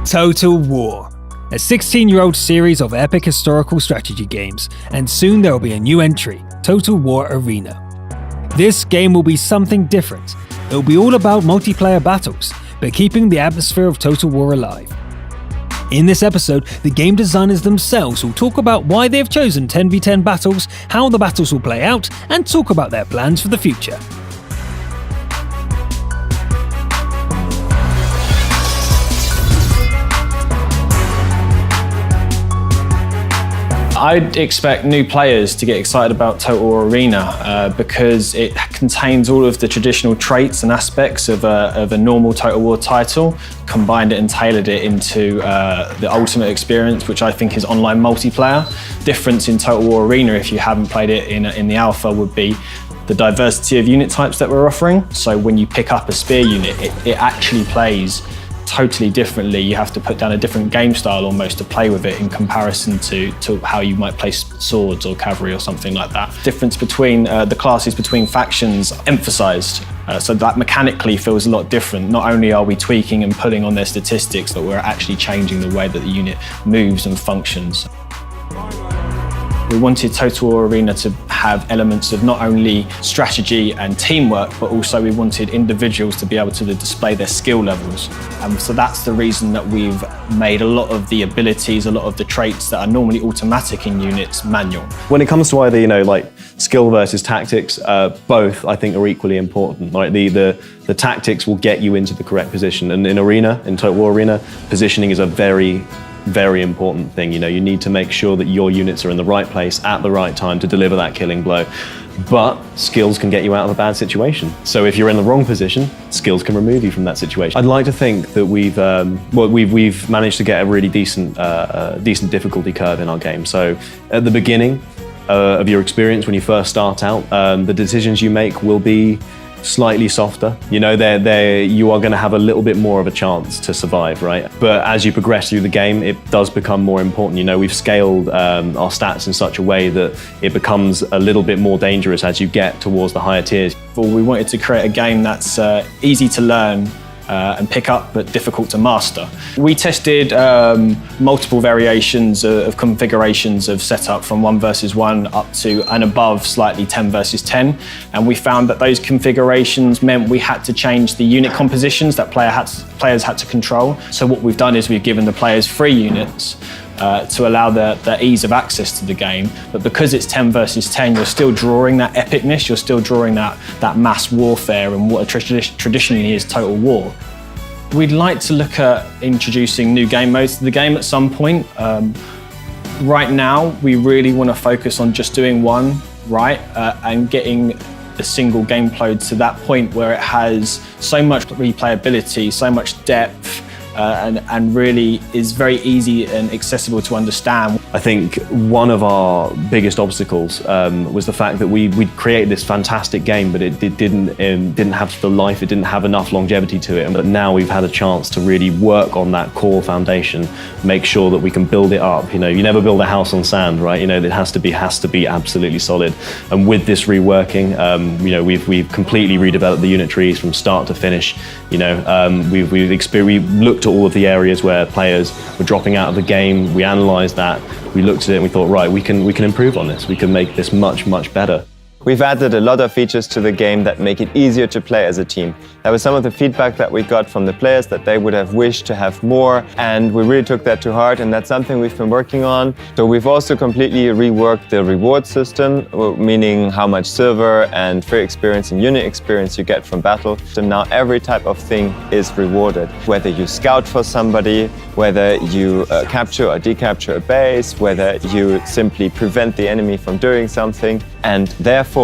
Total War, a 16-year-old series of epic historical strategy games, and soon there will be a new entry, Total War Arena. This game will be something different. It will be all about multiplayer battles, but keeping the atmosphere of Total War alive. In this episode, the game designers themselves will talk about why they have chosen 10v10 battles, how the battles will play out, and talk about their plans for the future. I'd expect new players to get excited about Total War Arena because it contains all of the traditional traits and aspects of a normal Total War title, combined it and tailored it into the ultimate experience, which I think is online multiplayer. Difference in Total War Arena, if you haven't played it in the alpha, would be the diversity of unit types that we're offering. So when you pick up a spear unit, it actually plays totally differently. You have to put down a different game style almost to play with it in comparison to how you might play swords or cavalry or something like that. Difference between the classes between factions emphasized, so that mechanically feels a lot different. Not only are we tweaking and pulling on their statistics, but we're actually changing the way that the unit moves and functions. We wanted Total War Arena to have elements of not only strategy and teamwork, but also we wanted individuals to be able to display their skill levels. So that's the reason that we've made a lot of the abilities, a lot of the traits that are normally automatic in units, manual. When it comes to either, like skill versus tactics, both I think are equally important. Like the tactics will get you into the correct position, and in Total War Arena, positioning is a very important thing. You need to make sure that your units are in the right place at the right time to deliver that killing blow. But skills can get you out of a bad situation. So if you're in the wrong position, skills can remove you from that situation. I'd like to think that we've managed to get a really decent difficulty curve in our game. So at the beginning of your experience, when you first start out, the decisions you make will be slightly softer. You are going to have a little bit more of a chance to survive, right? But as you progress through the game, it does become more important. We've scaled our stats in such a way that it becomes a little bit more dangerous as you get towards the higher tiers. We wanted to create a game that's easy to learn and pick up, but difficult to master. We tested multiple variations of configurations of setup from 1 versus 1 up to and above slightly 10 versus 10. And we found that those configurations meant we had to change the unit compositions that players had to control. So what we've done is we've given the players free units to allow the ease of access to the game. But because it's 10 versus 10, you're still drawing that epicness, you're still drawing that mass warfare and what traditionally is Total War. We'd like to look at introducing new game modes to the game at some point. Right now, we really want to focus on just doing one right and getting the single gameplay to that point where it has so much replayability, so much depth, and really is very easy and accessible to understand. I think one of our biggest obstacles was the fact that we created this fantastic game, but it didn't have the life, it didn't have enough longevity to it. But now we've had a chance to really work on that core foundation, make sure that we can build it up. You never build a house on sand, right? It has to be absolutely solid. And with this reworking, we've completely redeveloped the unit trees from start to finish. We looked at all of the areas where players were dropping out of the game. We analysed that. We looked at it and we thought, right, we can improve on this. We can make this much better. We've added a lot of features to the game that make it easier to play as a team. That was some of the feedback that we got from the players, that they would have wished to have more, and we really took that to heart, and that's something we've been working on. So we've also completely reworked the reward system, meaning how much silver and free experience and unit experience you get from battle. So now every type of thing is rewarded. Whether you scout for somebody, whether you capture or decapture a base, whether you simply prevent the enemy from doing something, and therefore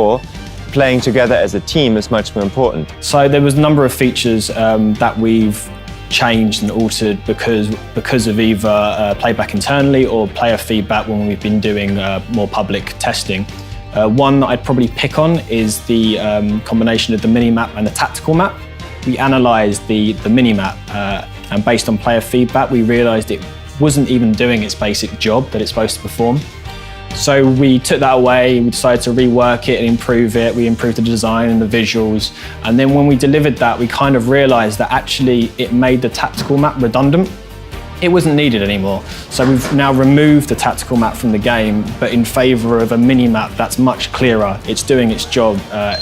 playing together as a team is much more important. So there was a number of features that we've changed and altered because of either playback internally or player feedback when we've been doing more public testing. One that I'd probably pick on is the combination of the mini-map and the tactical map. We analysed the mini-map and based on player feedback, we realised it wasn't even doing its basic job that it's supposed to perform. So we took that away, we decided to rework it and improve it. We improved the design and the visuals. And then when we delivered that, we kind of realized that actually it made the tactical map redundant. it wasn't needed anymore. So we've now removed the tactical map from the game, but in favour of a mini-map that's much clearer. It's doing its job,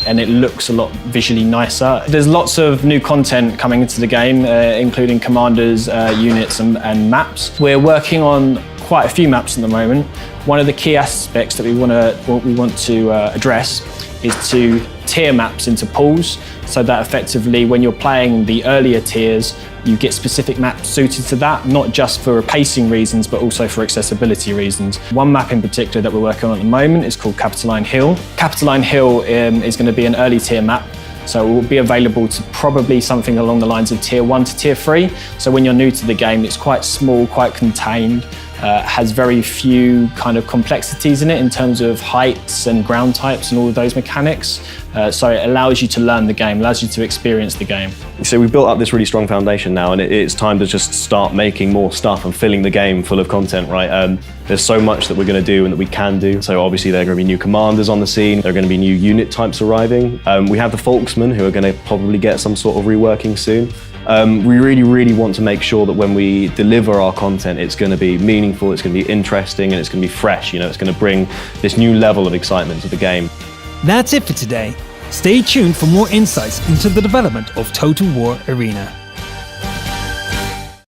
and it looks a lot visually nicer. There's lots of new content coming into the game, including commanders, units, and maps. We're working on quite a few maps at the moment. One of the key aspects that we want to address is to tier maps into pools, so that effectively when you're playing the earlier tiers, you get specific maps suited to that, not just for pacing reasons, but also for accessibility reasons. One map in particular that we're working on at the moment is called Capitoline Hill. Capitoline Hill is going to be an early tier map, so it will be available to probably something along the lines of tier 1 to tier 3. So when you're new to the game, it's quite small, quite contained, has very few kind of complexities in it in terms of heights and ground types and all of those mechanics. So it allows you to learn the game, allows you to experience the game. So we've built up this really strong foundation now, and it's time to just start making more stuff and filling the game full of content, right? There's so much that we're going to do and that we can do. So obviously there are going to be new commanders on the scene, there are going to be new unit types arriving. We have the Folksmen, who are going to probably get some sort of reworking soon. We really want to make sure that when we deliver our content, it's going to be meaningful, it's going to be interesting, and it's going to be fresh. You know, it's going to bring this new level of excitement to the game. That's it for today. Stay tuned for more insights into the development of Total War Arena.